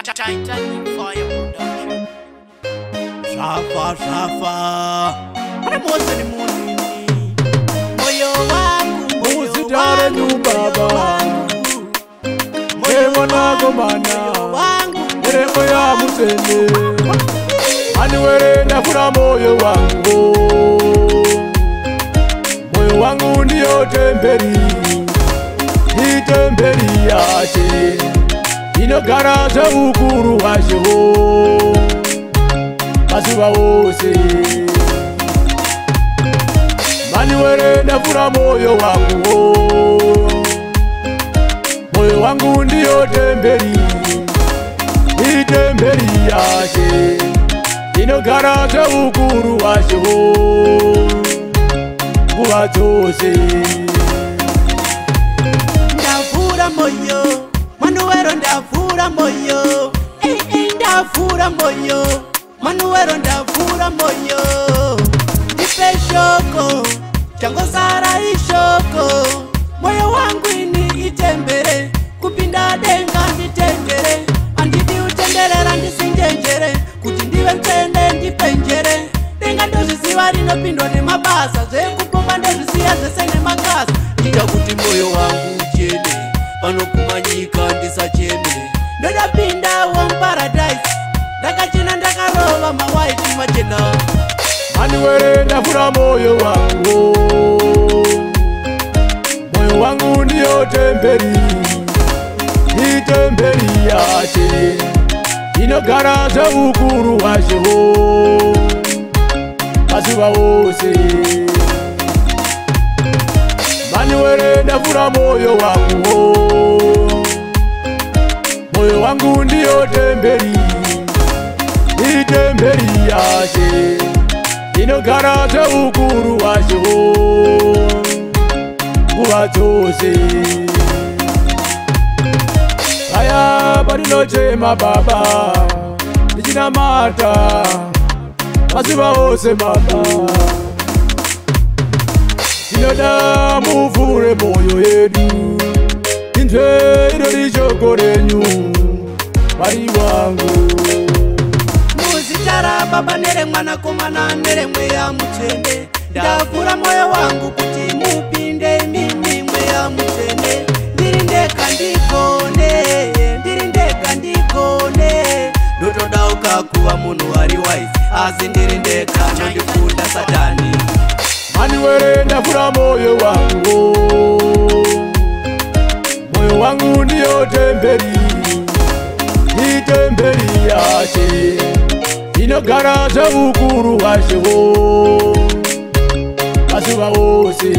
Titanic Fire Production. Shafa Ana moza ni muni moyo wangu Musitare nyumbaba Mwewa nago mana Ereko ya musene Aniwere nafura moyo wangu Moyo wangu ndiyo temberi Ni temberi yache Inogaraza ukuru washo Masuba wose Aniwere nafura moyo wangu Moyo wangu ndiyo temberi Ni temberi yache Inogaraza ukuru washo Kuwa zose Ndafura moyo Manuwero ndafura moyo Ndafura moyo Manuwero ndafura moyo Nipe shoko Chango sara ishoko Moyo wangu ini itembere Kupinda denga nitengere Andidi utenderera ndisinjengere Kutindiwe mtende ndipenjere Denga ndozi siwari no pindo ni mabasa Zengu pomba ndozi siya zesene mangasa Ndida kuti moyo wangu uchene Pano kumanyika ndisa chene Ndoda pinda wa paradise Ndaka china ndaka roba mawaiti machena Aniwere nafura moyo wangu Moyo wangu ndiyo temberi Ni temberi yache Inogaraza ukuru washo Masuba wose Aniwere nafura moyo wangu Moyo wangu ndiyo temberi Ni temberi yache Inogaraza ukuru washo Kuwa zose Aya barino chema baba Nijina mata Masuba wose baba Inoda muvure moyo yedu Intwe idorichokore nyu Mari wangu Muzitara baba nere mwana komana nere mwe ya mutende Ndafura moyo wangu kuti mupinde mimi mwe ya mutende Ndirindeka ndikone Ndotoda ukakuwa munu wari wise Asi ndirindeka nondifunda satani Aniwere nafura moyo wangu Moyo wangu ndiyo temberi Ni temberi yache Inogaraza ukuru washo Masuba wose